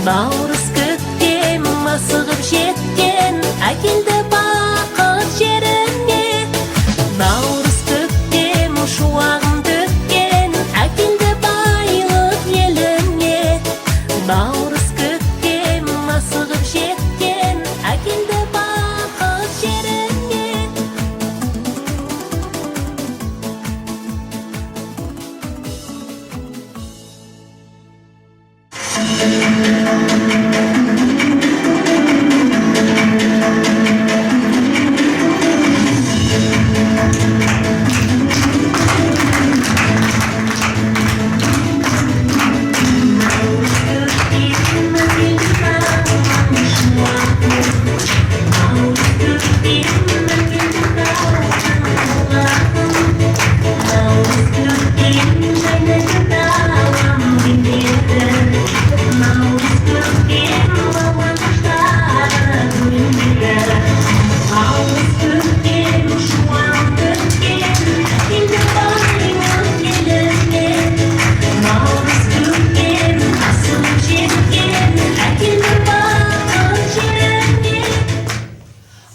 Navruz kökkem asıgıp jetken akildi bakır jerimge. Navruz kökkem şuağım dökken akildi baylık yelimge. Navruz kökkem asıgıp jetken akildi bakır jerimge.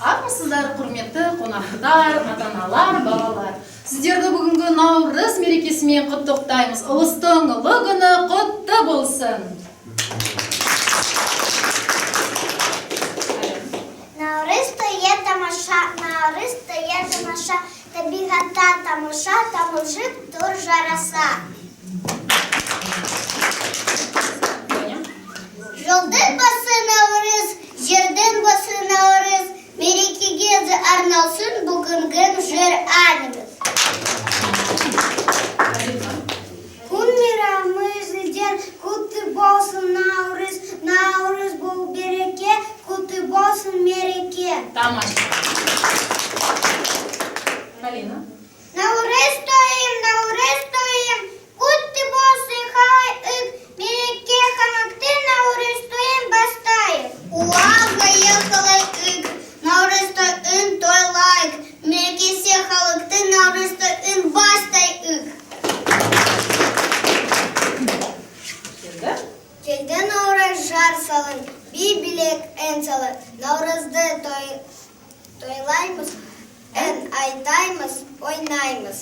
Армысыздар, құрметті қонақтар, ата-аналар, балалар. Сіздерді бүгінгі Наурыз мерекесімен құттықтаймыз. Ұлыстың ұлы күні құтты болсын. Наурыз тойе тамаша, Наурыз тойе тамаша, табиғатта тамаша, тамылжық тұр жараса. Жолдың басы Наурыз, жердің басы Наурыз, мерекеге арналсын бүгінгі жыр әніміз. Күн мейрамымызден құтты болсын Наурыз, Наурыз бұл береке, құтты болсын мереке. Тамаша. Галина. Наурыз тойым, құтты болсын халайық, мереке қамақты Наурыз тойым бастайық. Уағға ехалайық, Наурыз тойын тойлайық, мерекесі халықты Наурыз тойын бастайық. Келді Наурыз жар салын, бей білек ән салын, Наурызды тойлаймыз, ән айтаймыз, ойнаймыз.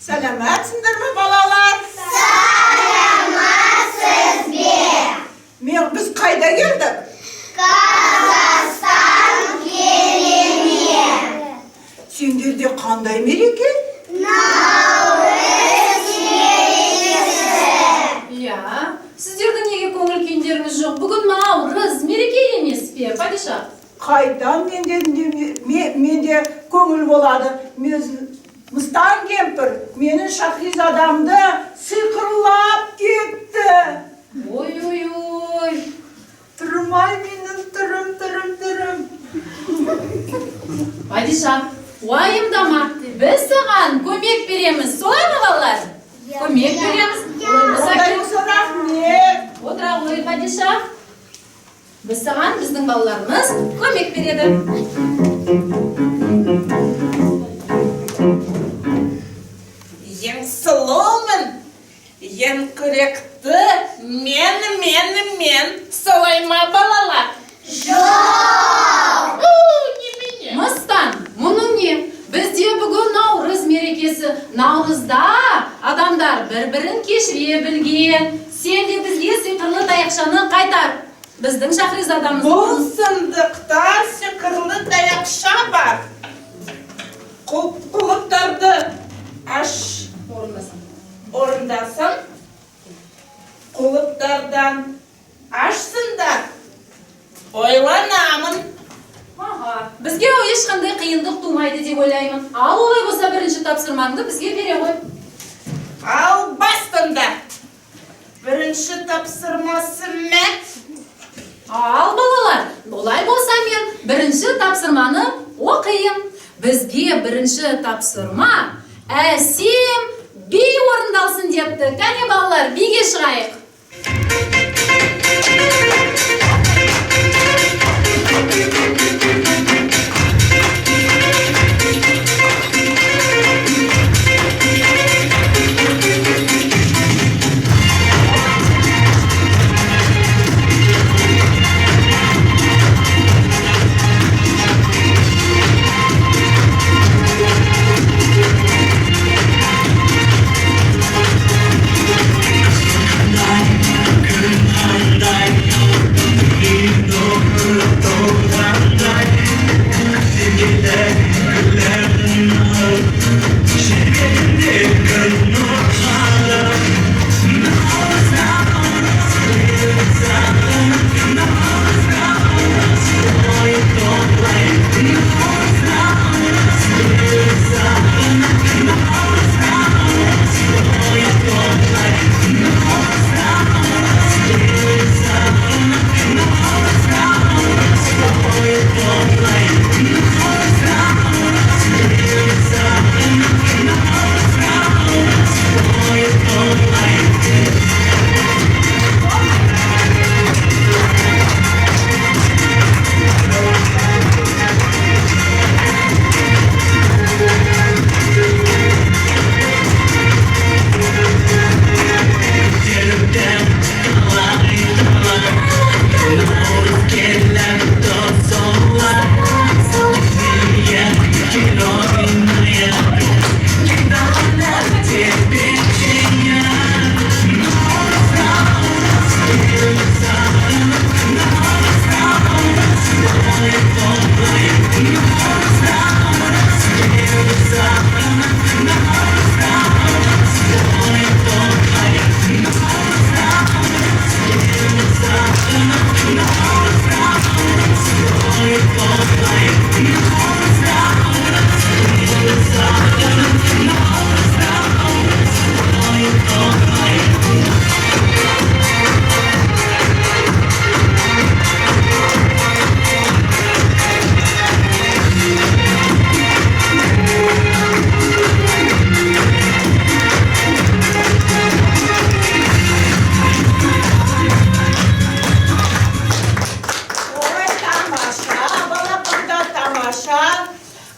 Selamatsindir mi balalar? Salamatsız be. Biz qayda geldik? Kazakistan gelini. Senderde qanday mereke? Navruz merekesi. Ya, sizlerдің неге көңіл күйіндеріңіз жоқ? Бүгін Наурыз мереке емес пе, Падиша? Qaydan mende көңіл болады. Mıstan kempir, menin Şahrizadamdı sıkırlap gitti. Ой-ой-ой. Тұрмай менің түрім. Падиша, уайымдама. Біз саған көмек береміз. Солай ма балалар? Көмек береміз. Ондай сұрақ не? Отыра ғой, Падиша. Біз саған біздің балаларымыз көмек береді. Navruzda adamlar bir-birin kechire bilgan. Sen de bizga sehrli tayoqchani qaytar. Bizning Shahrizodamiz. Bu sandiqda sehrli tayoqcha bor. Quluptardi ash o'rindasan. Quluptardan ashsinda. O'ylanaman. Bizga hech qanday qiyinlik tug'maydi deb o'ylayman. Al o'lay bo'lsa birinchi topshirmangni bizga bera qo'y. Al bastında. Birinchi topshirmasini. Al bolalar, bo'lay bo'lsa men birinchi topshirmani o'qiyim. Bizga birinchi topshirma Asim bi o'rindalsin debdi. Qani bolalar, biga chiqaylik.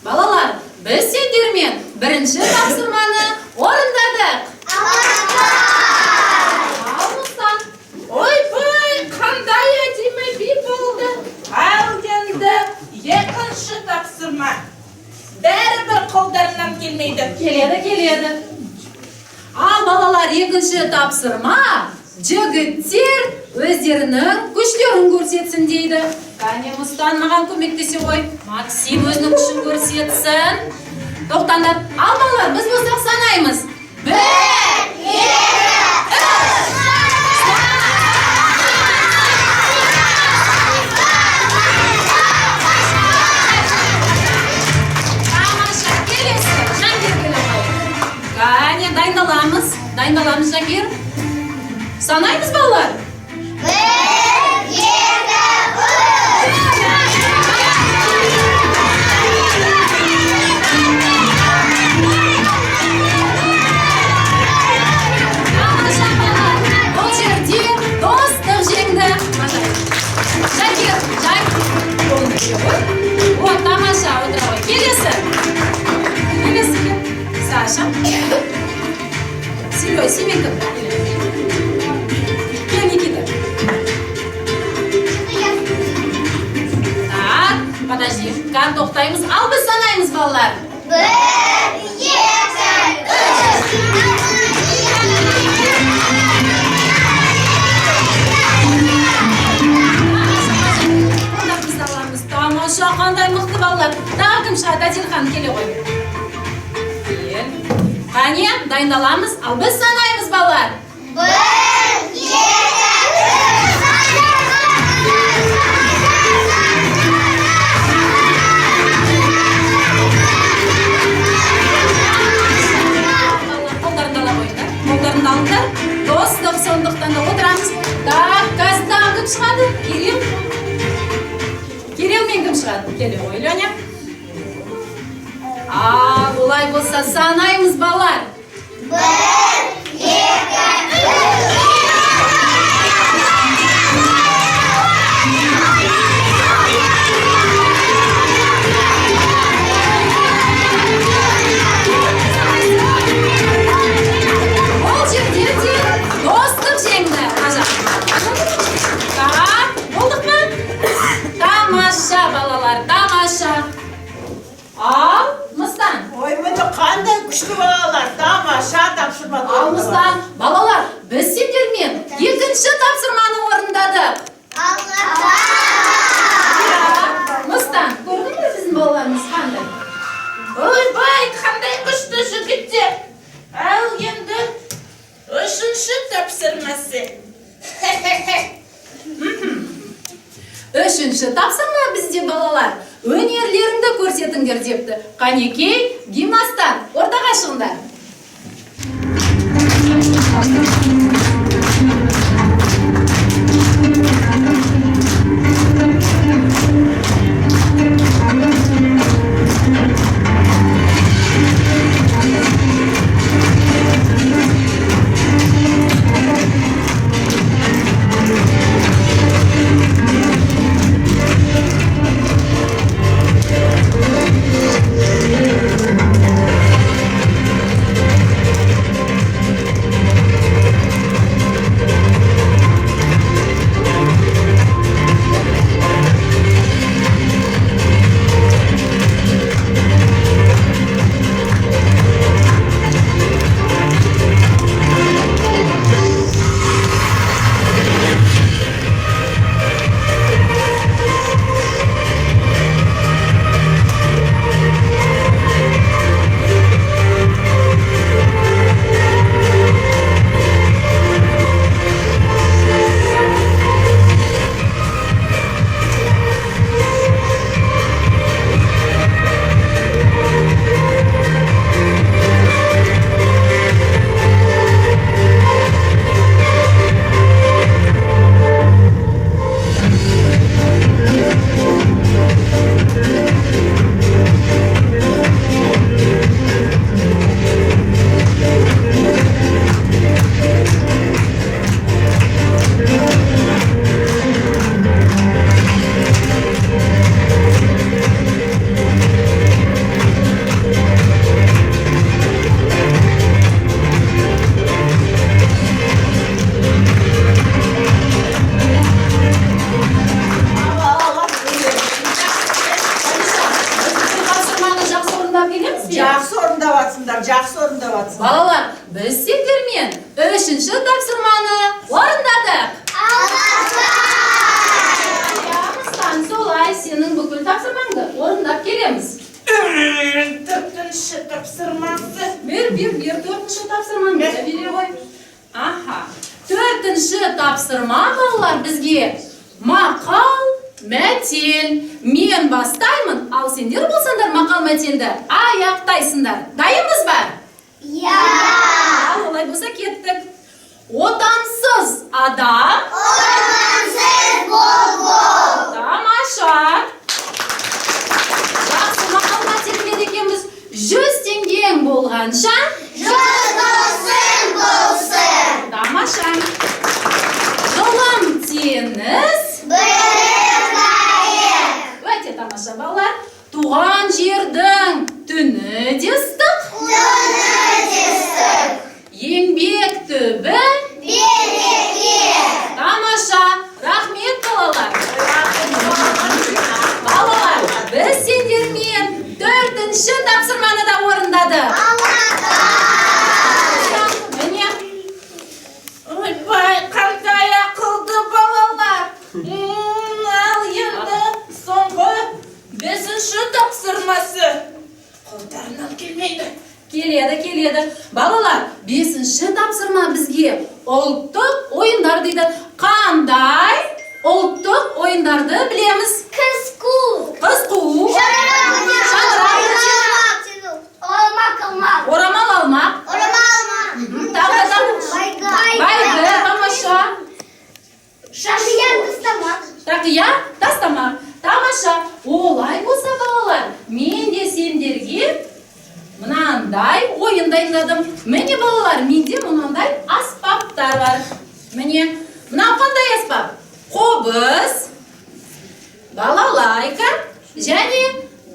Balalar, biz sendirmen birinchi topshirmani o'rindadik. Almustan. Oy, qanday ajimay bo'ldi. Alganda yaqinchi topshirma. Baribir qo'ldan kelmaydi. Keladi. Al balalar, ikkinchi topshirma jigitlar o'zlarining kuchlarini ko'rsatsin deydi. Qani Mustan menga ko'maklashib qo'y. Maksim o'zining kuchini ko'rsatsin. To'xtanglar. Al balalar, biz bo'lsak sanaymiz. 1 2 Qani dayndalamiz Shakir. Sanaymiz balalar. 1 2 Вот, тамаша, o'tirib. Kelasi. Sasha. Семенко. Kel, Nikita. Так, подожди. Kan to'xtaymiz. Al biz sanaymiz bolalar. 1 2 3 Тамаша, қандай мықты балалар. Тағы кім шығады? Әділхан келе ғой. Кел. Қане, дайындаламыз. Ал біз санаймыз балалар. 1, 2, Қолдарында ала қойыңдар. Қолдарында алыңдар. Достық сондықтан да отырамыз. Так, қазір кім шығады? Кирилл. Кирилл мен кім шығады? Келе ғой, Леня. Олай болса санаймыз балалар. 1, 2, 3. Ол жерде де достық жеңді. Так, болдық па? Тамаша балалар, тамаша. Ал, Мыстан. Ой, міне қандай күшті балалар. Тамаша тапсырма. Ал, Мыстан, балалар, біз сендермен екінші тапсырманы орындадық. Мыстан, көрдің бе біздің балаларымыз қандай? Ойбай, қандай күшті жігіттер. Ал енді үшінші тапсырмасы. Үшінші тапсырма бізде балалар. Өнерлеріңді көрсетіңдер депті. Қанекей, гимнастар, ортаға шығыңдар. Жақсы орындаватсыңдар. Балалар, біз сендермен үшінші тапсырманы орындадық. Мыстан, солай сенің бүкіл тапсырмаңды орындап келеміз. Төртінші тапсырмасы. Бер, төртінші тапсырмаңды бере ғой. Аха, төртінші тапсырма балалар бізге мақал, мәтел. Мен бастаймын, ал сендер болсаңдар мақал мәтелді аяқтайсыңдар. Дайынбыз ба? Олай болса кеттік. Отансыз адам. Отансыз бол. Тамаша. Жақсы мақал мәтел мен екенбіз. 100 теңгең болғанша. 100 болсын. Тамаша. Жылым теңіз. Өте тамаша балалар. Туған жердің түні де ыстық. Еңбек түбі. Тамаша. Рахмет балалар. Балалар, біз сендермен төртінші тапсырманы да орындадық. Міне. Ойбай, қандай ақылды балалар. Ал енді соңғы tapsırması. Қолдарынан келмейді. Keledi. Balalar, 5-chi topsirma bizga ultiq o'yinlar deydi. Qanday ultiq o'yinlarni bilamiz? Kısku. Qizquv, oramal olmaq, bayg'i, tomosha, taqiya, dastamaq, tomosha. Olay bo'lsa balalar, men de senderga mınanday o'yinda izladim. Meni balalar, mende mınanday asbablar var. Meni, mına qanday asbab? Qobuz, balalayka, және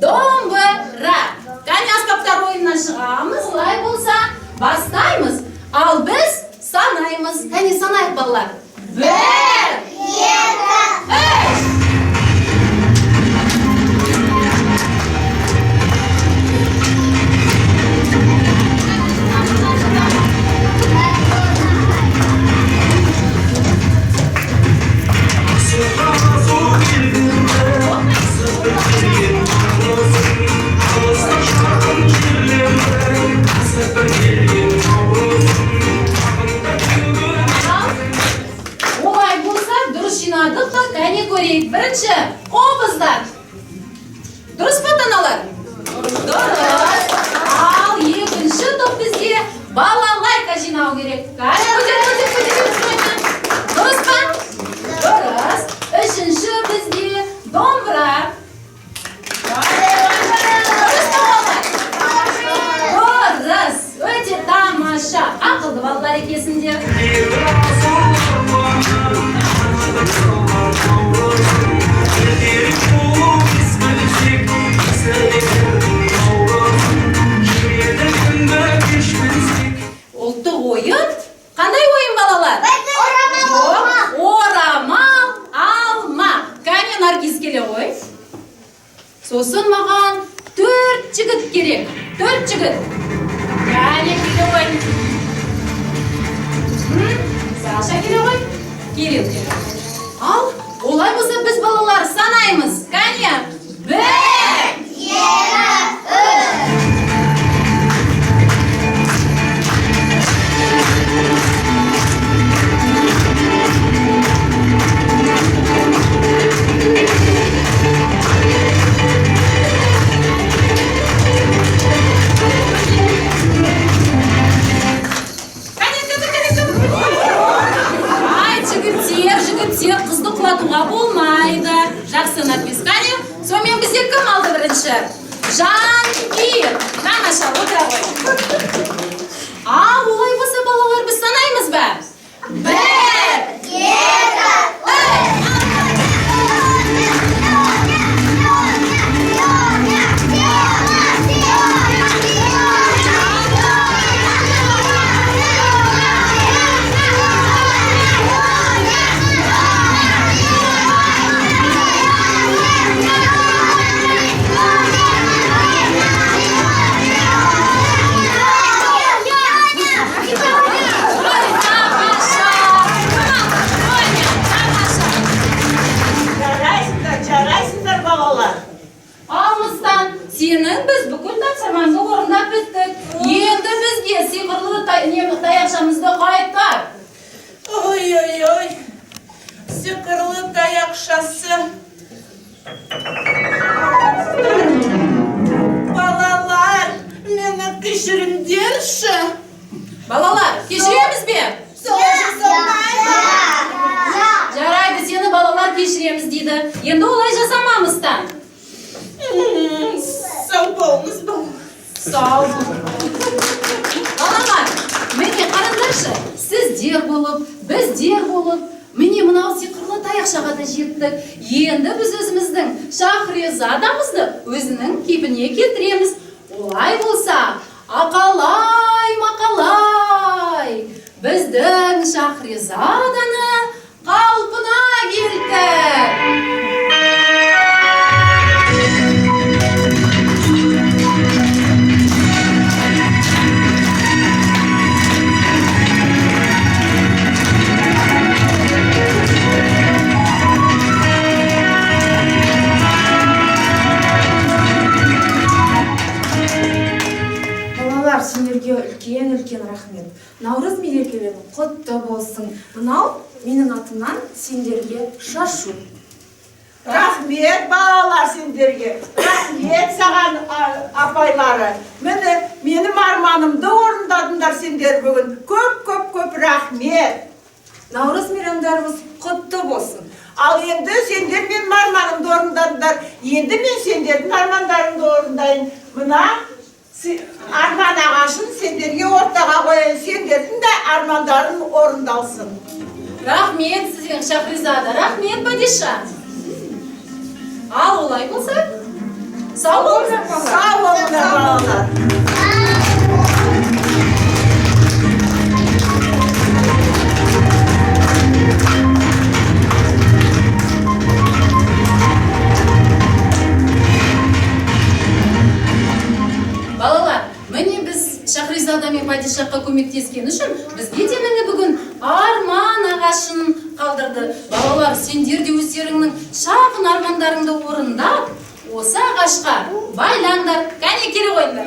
dombira. Qani asbablar o'yindan chiqamiz, olay bo'lsa, bastaymiz. Al biz sanaymiz. Qani sanaylik balalar. 1, 2, 3. Olay bo'lsa, durust jinoylik qani ko'raylik. Birinchi, qobuzlar. Durustmi otalar? Durust. Al, ikkinchi to'p bizga balalayka jinoy kerak. Qani ko'tarib. Durustmi? Durust. Uchinchi bizga dombira. Durust. O'ta tamosha. Aqlli bolalar ekansiz. Ultiq o'yin? Qanday o'yin balalar? Oramal alma. Qani Nargiz kela qo'y. So'sin maqan 4 jigit kerak. 4 jigit. Qani kela qo'y. Sasha kela qo'y. Kelib. Al, olay bo'lsa biz balalar sanaymiz. Qani? 1, 2, 3. Jigitlar qizni qulatuga bo'lmaydi. Yaxshi Nargiz. Qani, so'men bizga kim oldi birinchi? Jangir. Tamosha, o'tira qo'y. Olay bo'lsa balalar biz sanaymiz ba? 1, 2, 3. Жарайсыңдар балалар. Almıstan, senin biz bugün topsirmangni o'rnab bitdik. Endi bizga sehrli tayoqchamizni qaytar. Ой-ой-ой. Sehrli tayoqchasi. Balalar, meni kechiringlarchi. Balalar, kechiramiz be? Jaraydi, seni balalar kechiramiz deydi. Endi olay jasamamizdan. Sağ bo'lmiz balalar. Sağ olun. Balalar, meni qaranglarchi. Siz der bo'lib, biz der bo'lib, meni mına sehrli tayoqchaga da jetdik. Endi biz o'zimizning Shahrizodamizni o'zining kepiniga keltiramiz. Olay bo'lsa, aqalay maqalay. Bizning Shahrizodani qalbına keltir. Балалар, сендерге үлкен рахмет. Наурыз мерекелері құтты болсын. Мынау менің атымнан сендерге шашу. Рахмет балалар сендерге. Рахмет саған апайлары. Міне, менің арманымды орындадыңдар сендер бүгін. Көп рахмет. Наурыз мейрамдарымыз құтты болсын. Ал енді сендер менің арманымды орындадыңдар. Енді мен сендердің армандарыңды орындайын. Мына арман ағашын сендерге ортаға қояйын. Сендердің де армандарың орындалсын. Рахмет сізге Шахризада, рахмет Падиша. Ал олай болса, сау болыңыздар балалар. Сау болыңдар балалар. Балалар, міне біз Шахризада мен Падишаққа көмектескен үшін бізге де міне бүгін арман ағашын қалдырды. Балалар, сендер де өздеріңнің шағын армандарыңды орындап, осы ағашқа байлаңдар, кәне келе қойыңдар.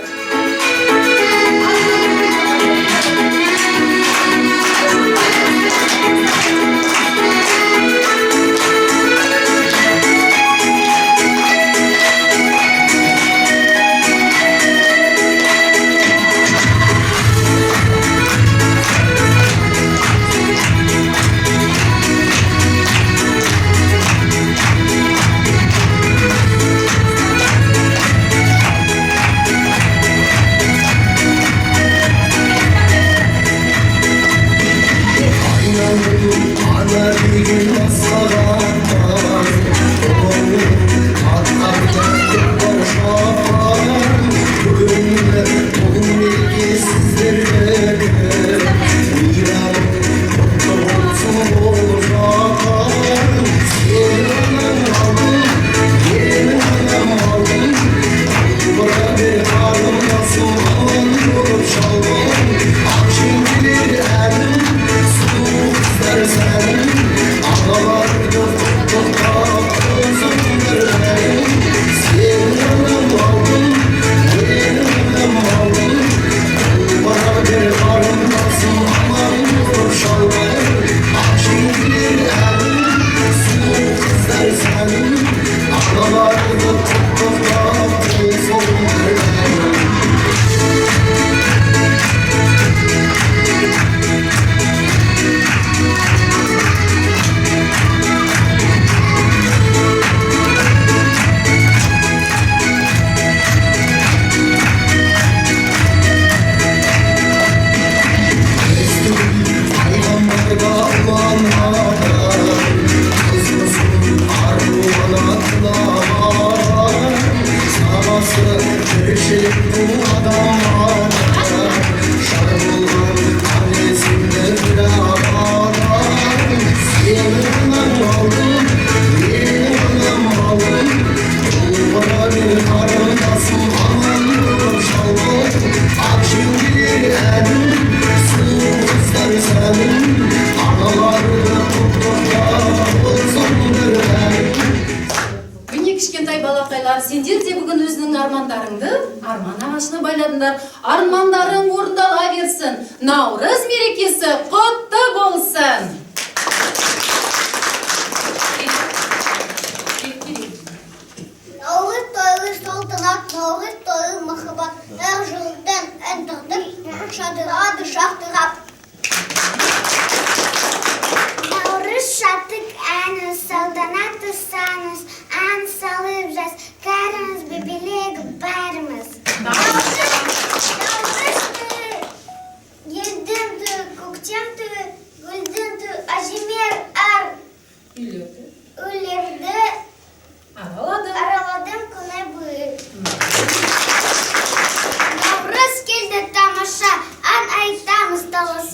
Сендер де бүгін өзінің армандарыңды арман ағашына байладыңдар. Армандарың орындала берсін. Наурыз мерекесі құтты болсын. Наурыз тойлы салтанат, наурыз тойлы махаббат. Әр жылдан әндірдіп, шадырады шақтырап. Наурыз шаттық әні, салтанаты саныз, ән салып жаз, кәріміз бебелегі бәріміз. Наурыз түі, елдің түі, көктем түі, гүлдің түі, ажимер әр үйлерді араладым күні бұй. Наурыз келді тамаша, ән айтамыз таласа.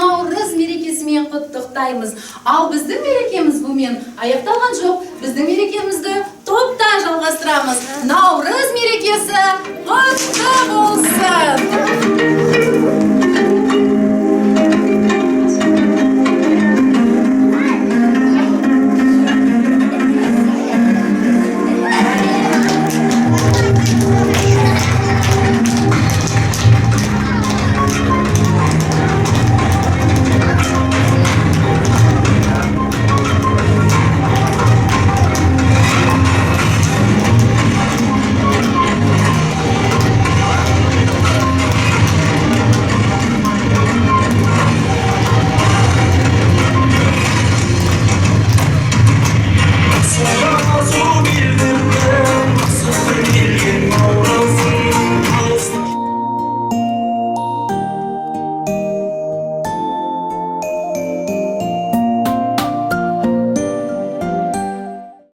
Nauruz мерекесімен құттықтаймыз. Ал біздің мерекеміз бұмен аяқталған жоқ. Біздің мерекемізді топта жалғастырамыз. Наурыз мерекесі құтты болсын!